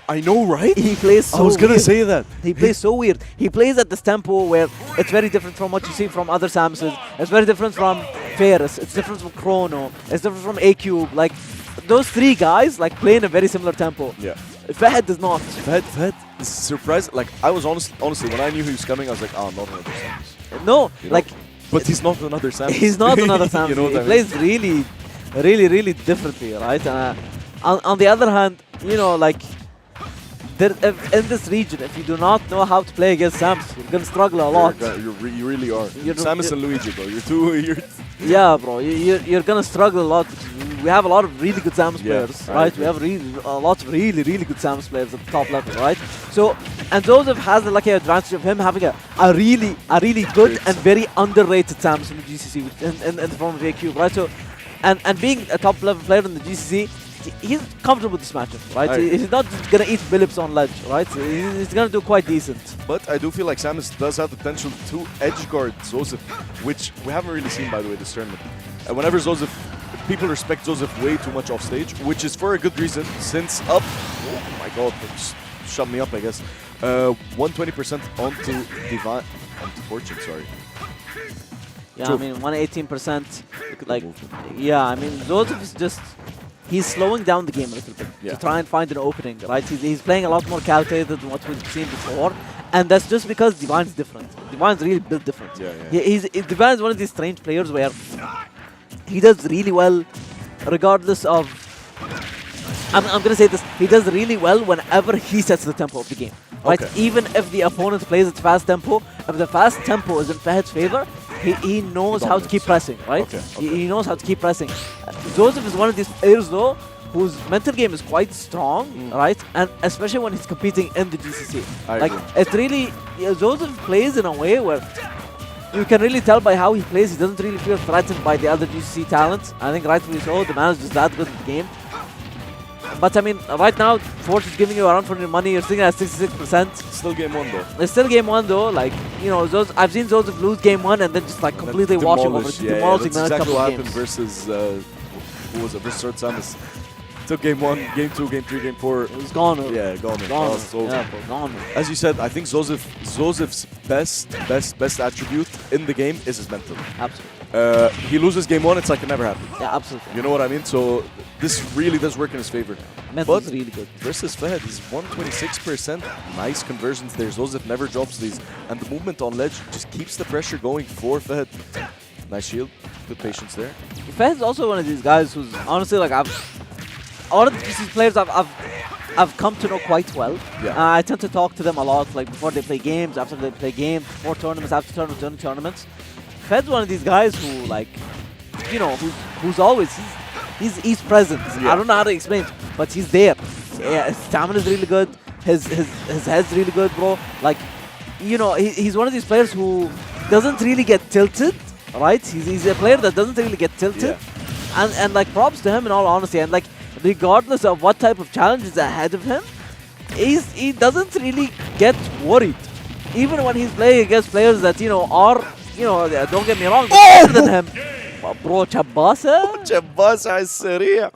I know, right? He plays so I was gonna weird. say that. He plays so weird. He plays at this tempo where it's very different from what you see from other Samuses. It's very different from Ferris. It's different from Chrono. It's different from A-Cube. Like, those three guys like play in a very similar tempo. Yeah. Fahad does not. Fahad is surprised. Like, I was honestly, when I knew he was coming, I was like, oh, not another Samus. No, You know? like, But he's not another Samus. he's not another Samus. You know what He I mean? plays really differently, right? On the other hand, you know, like, in this region, if you do not know how to play against Samus, you're gonna struggle a lot. You really are. Samus and Luigi, bro. You're Yeah, bro, you're gonna struggle a lot. We have a lot of really good Samus players, right? We have a lot of really good Samus players at the top level, right? So, and Zozef has the lucky advantage of him having a really good and very underrated Samus in the GCC in the form of AQ, right? So, and being a top level player in the GCC, he's comfortable with this matchup, right? He's not just gonna eat Billips on ledge, right? He's gonna do quite decent. But I do feel like Samus does have the potential to edge guard Zozef, which we haven't really seen, by the way, this tournament. Whenever Zozef, people respect Zozef way too much off stage, which is for a good reason, since up, oh my god, that just shut me up, I guess. 120% onto Divine, onto Fortune, sorry. Yeah, I mean, 118%, like, yeah, I mean, Zozef is just, he's slowing down the game a little bit to try and find an opening, right? He's playing a lot more calculated than what we've seen before, and that's just because Divine's different. Divine's really built different. Divine is one of these strange players where he does really well, regardless of. I'm gonna say this. He does really well whenever he sets the tempo of the game, right? Okay. Even if the opponent plays at fast tempo, if the fast tempo is in Fahad's favor, he knows how to keep pressing, right? He knows how to keep pressing. Zozef is one of these players though whose mental game is quite strong, right? And especially when he's competing in the GCC. Like, it's really, Zozef plays in a way where you can really tell by how he plays, he doesn't really feel threatened by the other GCC talents. I think rightfully so, the man is just that good in the game. But I mean, right now, Force is giving you a run for your money, you're sitting at 66%. Still game one though. It's still game one though, like, you know, I've seen Zozef lose game one and then just like completely washing over it, demolishing that's exactly what happened games. versus, who was it, versus Third Samus. Took game one, game two, game three, game four. It was gone. Yeah, gone. Gone. As you said, I think Zozef's best attribute in the game is his mental. Absolutely. He loses game one, it's like it never happened. Yeah, absolutely. You know what I mean? So this really does work in his favor. Mental's really good. Versus Fahad, he's 126%. Nice conversions there. Zozef never drops these. And the movement on ledge just keeps the pressure going for Fahad. Nice shield. Good patience there. Fahad's also one of these guys who's honestly like all of the GCC players I've come to know quite well. I tend to talk to them a lot, like before they play games, after they play games, before tournaments, after tournaments, during tournaments. Fahad's one of these guys who, like, you know, who's always he's present. I don't know how to explain it, but he's there. Yeah, his stamina is really good. His head's really good, bro. Like, you know, he's one of these players who doesn't really get tilted, right? He's a player that doesn't really get tilted, and like props to him in all honesty. And like, regardless of what type of challenge is ahead of him, he doesn't really get worried. Even when he's playing against players that, you know, are, you know, don't get me wrong, better than him. برو شباسة شباسة على السريع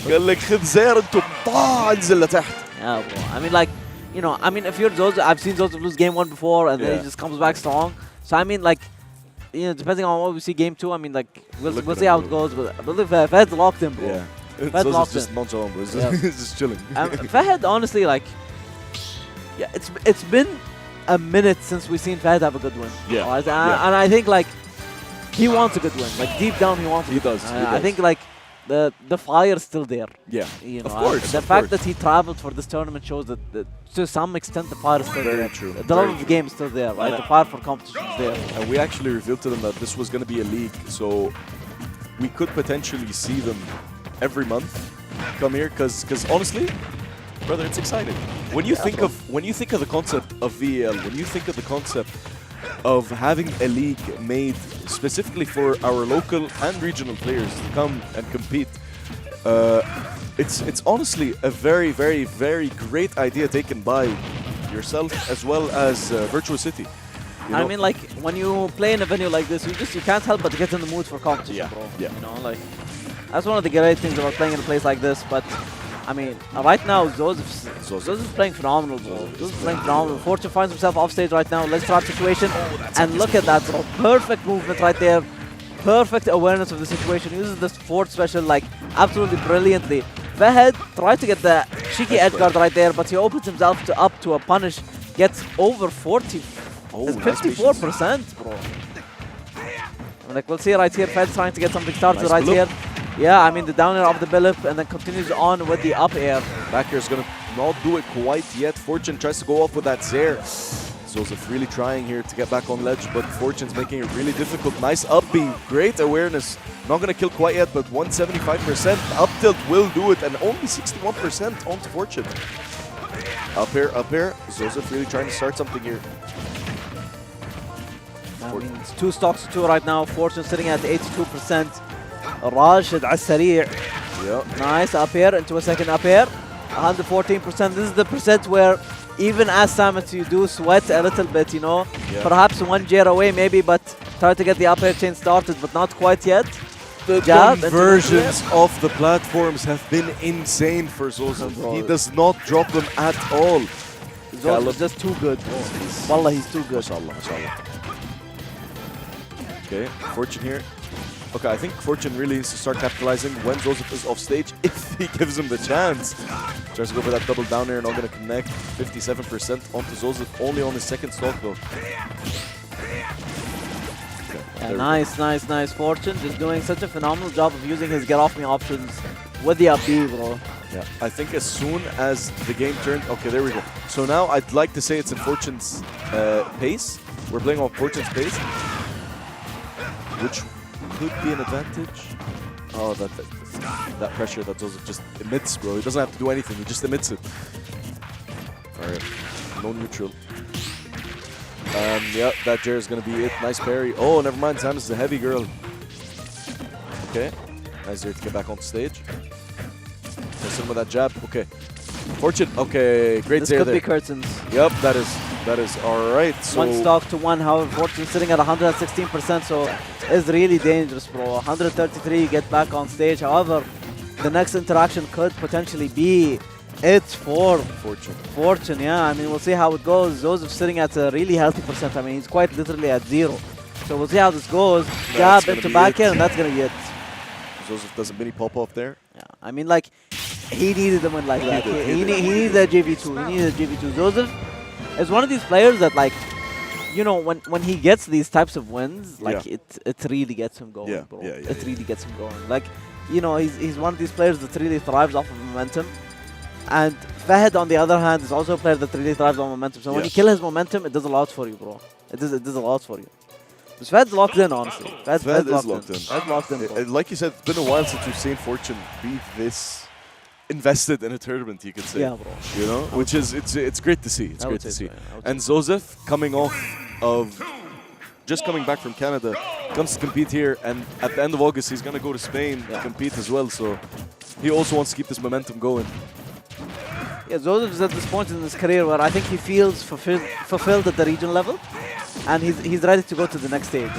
قال لك خذ زير انتو طاع انزل لتحت. Yeah, bro. I mean, like, you know, I mean, if you're Zozef, I've seen Zozef lose game one before and then he just comes back strong. So I mean, like, you know, depending on what we see game two, I mean, like, we'll see how it goes. But I believe Fahad locked him, bro. Yeah. Fahad locked just him. nonchalant, bro. He's just chilling. Fahad, honestly, like, yeah, it's been a minute since we've seen Fahad have a good win. Yeah. Right? And I think, like, he wants a good win. Like, deep down, he wants. He does. I think, like, the fire is still there. Yeah. You know, of course. The fact that he traveled for this tournament shows that to some extent the fire is still there. Very true. The love of the game is still there, right? The fire for competition is there. And we actually revealed to them that this was going to be a league, so we could potentially see them every month come here. Because honestly, brother, it's exciting. When you think of the concept of VEL, when you think of the concept of having a league made specifically for our local and regional players to come and compete, it's honestly a very, very, very great idea taken by yourself as well as Virtuocity. I mean, like, when you play in a venue like this, you can't help but get in the mood for competition, bro. Yeah. You know, like, that's one of the great things about playing in a place like this. But I mean, right now, Zozef's playing phenomenal, bro. Zozef's playing phenomenal. Fortune finds himself off stage right now. Let's trap situation. And look at that, bro. Perfect movement right there. Perfect awareness of the situation. Uses the forward special, like, absolutely brilliantly. Fahed tried to get the cheeky edge guard right there, but he opens himself up to a punish. Gets over 40. It's 54%, bro. Like, we'll see right here. Fed's trying to get something started right here. Yeah, I mean, the down air of the Billip and then continues on with the up air. Back air is going to not do it quite yet. Fortune tries to go off with that Zair. Zozef really trying here to get back on ledge, but Fortune's making it really difficult. Nice up B, great awareness. Not going to kill quite yet, but 175%. Up tilt will do it, and only 61% onto Fortune. Up air. Zozef really trying to start something here. I mean, it's 2 stocks to 2 right now. Fortune sitting at 82%. Rashid على السريع. Nice up air into a second up air. 114%. This is the percent where even as Samus you do sweat a little bit, you know. Perhaps 1 J away maybe, but try to get the up air chain started, but not quite yet. The conversions of the platforms have been insane for Zozef. He does not drop them at all. Zozef is just too good. Wallah, he's too good. Mashallah. Okay, Fortune here. Okay, I think Fortune really needs to start capitalizing when Zozef is off stage, if he gives him the chance. Tries to go for that double down air, not going to connect. 57% onto Zozef, only on his second stock though. Okay, yeah, nice. Fortune just doing such a phenomenal job of using his get off me options with the up B, bro. Yeah, I think as soon as the game turned, okay, there we go. So now I'd like to say it's in Fortune's pace. We're playing on Fortune's pace, which could be an advantage. Oh, that pressure that Zozef just emits, bro. He doesn't have to do anything. He just emits it. All right, no neutral. Yeah, that Jer is gonna be it. Nice parry. Oh, never mind. Samus is a heavy girl. Okay, nice there to get back on stage. Nice in with that jab. Okay, Fortune. Okay, great this Zair could be curtains. Yep, that is all right. So 1 stock to 1. However, Fortune sitting at 116%, so it's really dangerous, bro. 133, get back on stage. However, the next interaction could potentially be it for Fortune. Yeah, I mean, we'll see how it goes. Zozef sitting at a really healthy percent. I mean, he's quite literally at 0. So we'll see how this goes. Jab into back air, and that's gonna be it. Zozef does a mini pop off there. Yeah, I mean, like, he needed a win like that. He needed a JV2. He needed a JV2. Zozef is one of these players that, like, you know, when he gets these types of wins, like, it really gets him going, bro. It really gets him going. Like, you know, he's one of these players that really thrives off of momentum. And Fahed, on the other hand, is also a player that really thrives on momentum. So when you kill his momentum, it does a lot for you, bro. It does a lot for you. But Fed's locked in, honestly. Fed's locked in. Fed's locked in. Like you said, it's been a while since we've seen Fortune be this invested in a tournament, you could say. Yeah, bro. You know, which is it's great to see. It's great to see. And Zozef, coming off of just coming back from Canada, comes to compete here, and at the end of August he's gonna go to Spain to compete as well. So he also wants to keep this momentum going. Yeah, Zozef is at this point in his career where I think he feels fulfilled at the regional level, and he's ready to go to the next stage.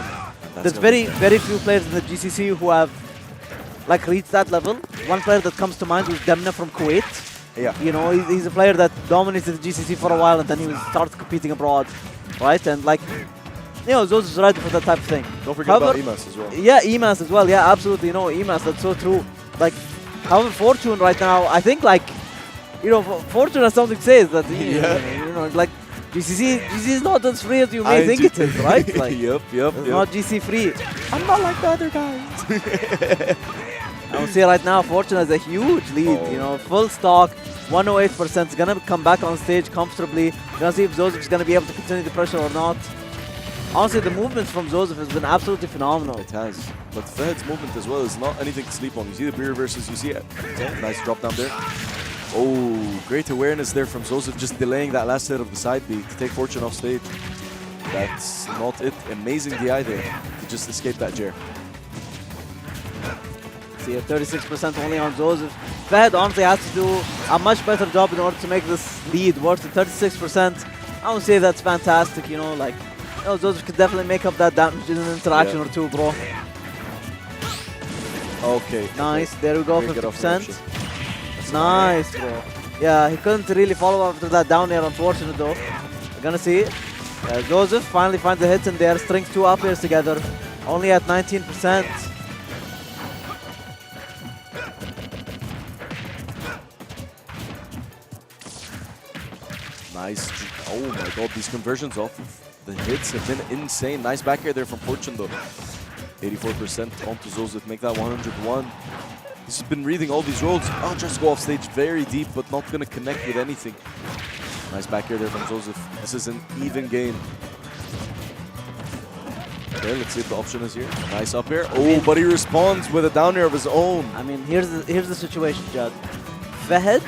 There's very few players in the GCC who have like reached that level. One player that comes to mind was Demna from Kuwait. Yeah. You know, he's a player that dominated the GCC for a while, and then he started competing abroad, right? And like, you know, Zozef is ready for that type of thing. Don't forget about Emas as well. Yeah, Emas as well. Yeah, absolutely. You know, Emas, that's so true. Like, however, Fortune right now, I think, like, you know, Fortune has something to say is that, you know, like, GCC is not as free as you may think it is, right? Like, it's not GC free. I'm not like the other guys. I would say right now, Fortune has a huge lead, you know, full stock, 108%. Is going to come back on stage comfortably. We're going to see if Zozef is going to be able to continue the pressure or not. Honestly, the movements from Zozef has been absolutely phenomenal. It has. But Fahed's movement as well is not anything to sleep on. You see the beer reverses, you see it. Nice drop down there. Oh, great awareness there from Zozef, just delaying that last hit of the side B to take Fortune off stage. That's not it. Amazing DI there to just escape that Jer. See, 36% only on Zozef. Fahed honestly has to do a much better job in order to make this lead worth it. 36%. I would say that's fantastic, you know, like, you know, Zozef could definitely make up that damage in an interaction or two, bro. Okay. Nice, there we go, 50%. Nice, bro. Yeah, he couldn't really follow after that down air, unfortunately, though. We're gonna see. Zozef finally finds the hits in there, strings 2 up airs together. Only at 19%. Nice. Oh my god, these conversions off of the hits have been insane. Nice back air there from Fortune, though. 84% onto Zozef, make that 101. He's been reading all these rolls. Oh, just go off stage very deep, but not going to connect with anything. Nice back air there from Zozef. This is an even game. Okay, let's see if the option is here. Nice up air. Oh, but he responds with a down air of his own. I mean, here's the situation, Jad. Fahed,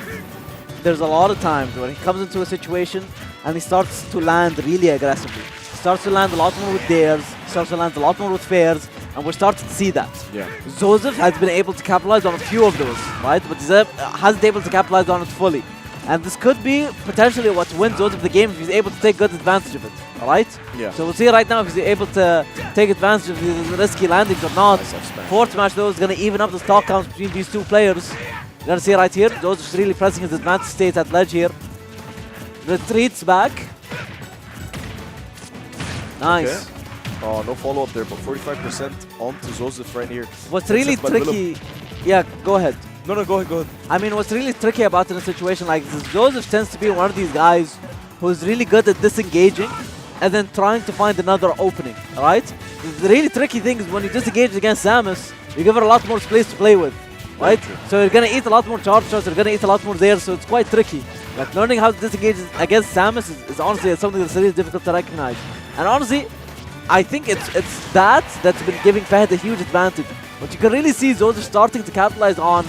there's a lot of times when he comes into a situation and he starts to land really aggressively. He starts to land a lot more with dares, starts to land a lot more with fairs, and we're starting to see that. Yeah. Zozef has been able to capitalize on a few of those, right? But Zozef hasn't been able to capitalize on it fully. And this could be potentially what wins Zozef the game if he's able to take good advantage of it, alright? Yeah. So we'll see right now if he's able to take advantage of these risky landings or not. Fourth match though is going to even up the stock counts between these two players. You're going to see right here, Zozef's really pressing his advantage state at ledge here. Retreats back. Nice. Okay. Oh, no follow-up there, but 45% onto Zozef right here. What's really tricky... Yeah, go ahead. No, go ahead. I mean, what's really tricky about in a situation like this, Zozef tends to be one of these guys who's really good at disengaging and then trying to find another opening, alright? The really tricky thing is when you disengage against Samus, you give her a lot more space to play with, right? So you're gonna eat a lot more charge shots, you're gonna eat a lot more there, so it's quite tricky. Like, learning how to disengage against Samus is honestly something that's really difficult to recognize. And honestly, I think it's that's been giving Fahed a huge advantage. But you can really see Zozef starting to capitalize on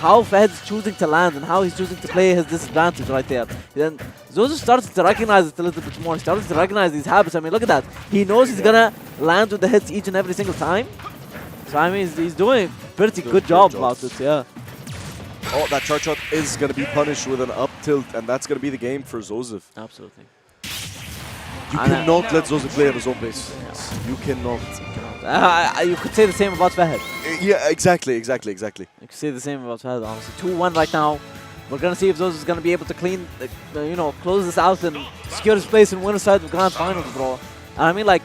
how Fahed's choosing to land and how he's choosing to play his disadvantage right there. Then Zozef starts to recognize it a little bit more. He starts to recognize these habits. I mean, look at that. He knows he's gonna land with the hits each and every single time. So I mean, he's doing a pretty good job about it, yeah. Oh, that charge shot is gonna be punished with an up tilt, and that's gonna be the game for Zozef. Absolutely. You cannot let Zozef play on his own pace. Yes. You cannot. You could say the same about Fahed. Yeah, exactly. You could say the same about Fahed, honestly. 2-1 right now. We're going to see if Zozef is going to be able to clean, close this out and secure his place in winner's side of Grand Finals, bro. And I mean, like,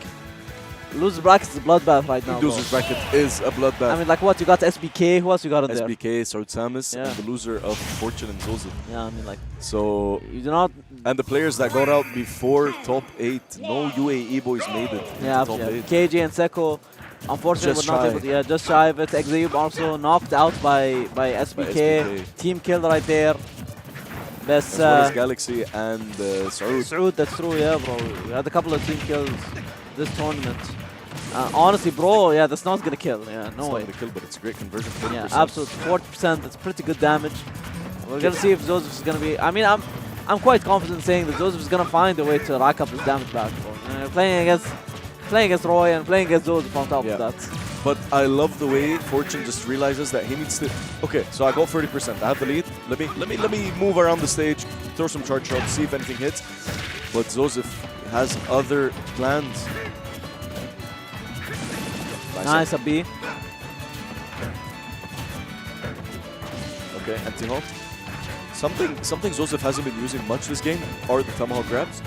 loser's bracket is a bloodbath right now, Loser's bracket is a bloodbath. I mean, like what? You got SBK, who else you got in there? SBK, Samus, and the loser of Fortune and Zozef. Yeah, I mean, like... So... You do not... And the players that got out before top 8, no UAE boys made it. Yeah, top 8. KJ and Seko, unfortunately, were not able to... Yeah, just shy of it. Exayub also knocked out by SBK. Team kill right there. Best... As well as Galaxy and Saud. Saud, that's true, yeah, bro. We had a couple of team kills this tournament. Honestly, bro, yeah, that's not gonna kill. Yeah, no way. It's not gonna kill, but it's a great conversion. 40%. Yeah, absolutely. 40%. That's pretty good damage. We're gonna see if Zozef is gonna be. I mean, I'm quite confident saying that Zozef is gonna find a way to rack up his damage back. Playing against Roy and playing against Zozef on top of that. But I love the way Fortune just realizes that he needs to. Okay, so I got 30%. I have the lead. Let me move around the stage, throw some charge shots, see if anything hits. But Zozef has other plans. Nice, a B. Okay, empty hold. Something Zozef hasn't been using much this game are the tomahawk grabs.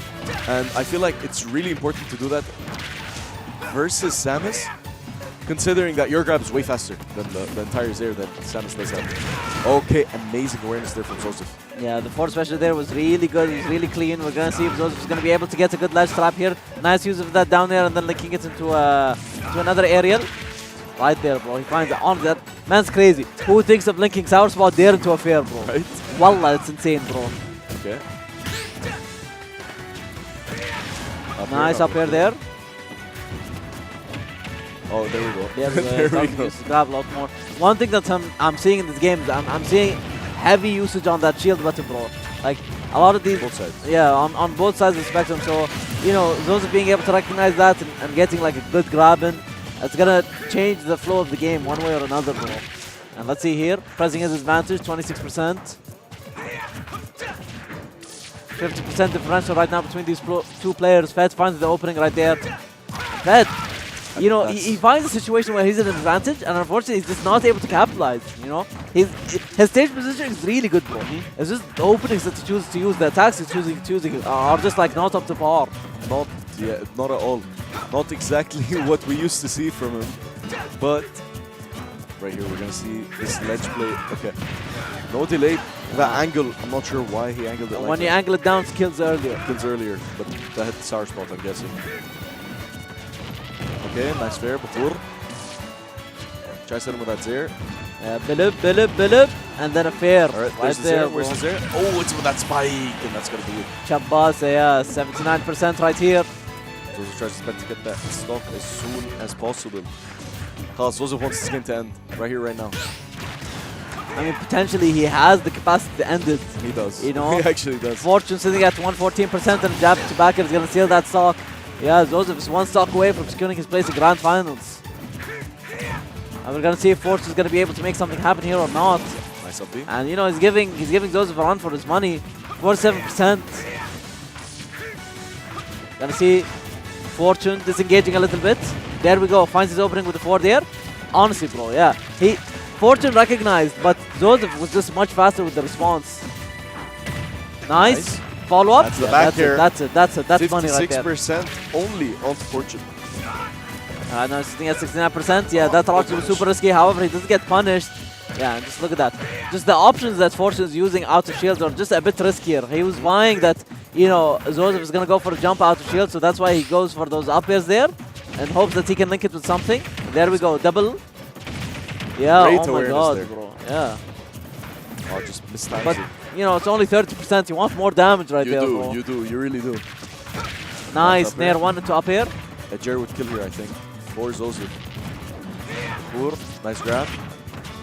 And I feel like it's really important to do that versus Samus, considering that your grab is way faster than the entire Zaire that Samus does have. Okay, amazing awareness there from Zozef. Yeah, the forward special there was really good. It was really clean. We're going to see if Zozef is going to be able to get a good ledge trap here. Nice use of that down there and then linking it into another aerial. Right there, bro. He finds it on that. Man's crazy. Who thinks of linking Sour Spot there into a fair, bro? Right? Wallah, it's insane, bro. Okay. Nice up here there. Oh, there we go. There we go. Just grab a lot more. One thing that I'm seeing in this game is I'm seeing heavy usage on that shield button, bro. Like, a lot of these... Both sides. Yeah, on both sides of the spectrum. So, Zozef being able to recognize that and getting, like, a good grab in, it's going to change the flow of the game one way or another, bro. And let's see here. Pressing his advantage, 26%. 50% differential right now between these two players. Fed finds the opening right there. Fed you know, he finds a situation where he's at an advantage, and unfortunately, he's just not able to capitalize. You know, his stage position is really good, bro. It's just the openings that he chooses to use, the attacks he's choosing are just like not up to par. Not at all. Not exactly what we used to see from him. But right here, we're gonna see this ledge play. Okay, no delay. That angle, I'm not sure why he angled it. When you angle it down, it kills earlier. Kills earlier, but that hit the sour spot, I'm guessing. Okay, nice fair. Batur. Try to hit him with that Zair. Bilib, and then a fair. Alright, right there. Where's the Zair? Oh, it's with that spike, and that's gonna be it. Chabbas, yeah, 79% right here. Zozef tries his best to get that stock as soon as possible. Zozef wants this game to end right here, right now. I mean, potentially he has the capacity to end it. He does. You know, he actually does. Fortune sitting at 114% and jab to backer is going to seal that stock. Yeah, Zozef is one stock away from securing his place in Grand Finals. And we're going to see if Fortune is going to be able to make something happen here or not. Nice up B. And you know, he's giving Zozef a run for his money. 47%. Gonna see Fortune disengaging a little bit. There we go. Finds his opening with the 4 there. Honestly, bro, yeah. Fortune recognized, but Zozef was just much faster with the response. Nice. Follow up. That's the back here. That's it. That's money right there. 56% only on Fortune. Now sitting at 69%. Yeah, that rocket was super risky. However, he doesn't get punished. Yeah, and just look at that. Just the options that Fortune is using out of shields are just a bit riskier. He was buying that, you know, Zozef is going to go for a jump out of shield, so that's why he goes for those up airs there and hopes that he can link it with something. There we go. Double. Yeah, Great oh my god, there. bro. Yeah. Oh, just mistimed But, it. you know, it's only 30%. You want more damage right there, bro. You do. You really do. Nice. Nair one into up air. A Jerry would kill here, I think. For Zozef. Poor. Nice grab.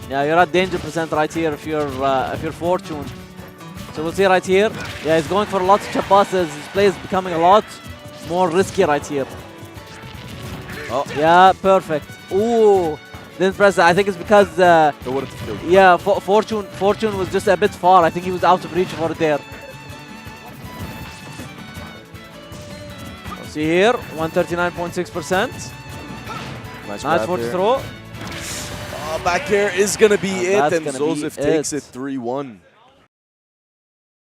Yeah, you're at danger percent right here if you're Fortune. So we'll see right here. Yeah, he's going for a lot of chapasses. His play is becoming a lot more risky right here. Oh. Yeah, perfect. Ooh. Didn't press it. I think it's because yeah, Fortune was just a bit far. I think he was out of reach for it there. See here, 139.6%. Nice Fortune throw. Back air is gonna be it, and Zozef takes it 3-1.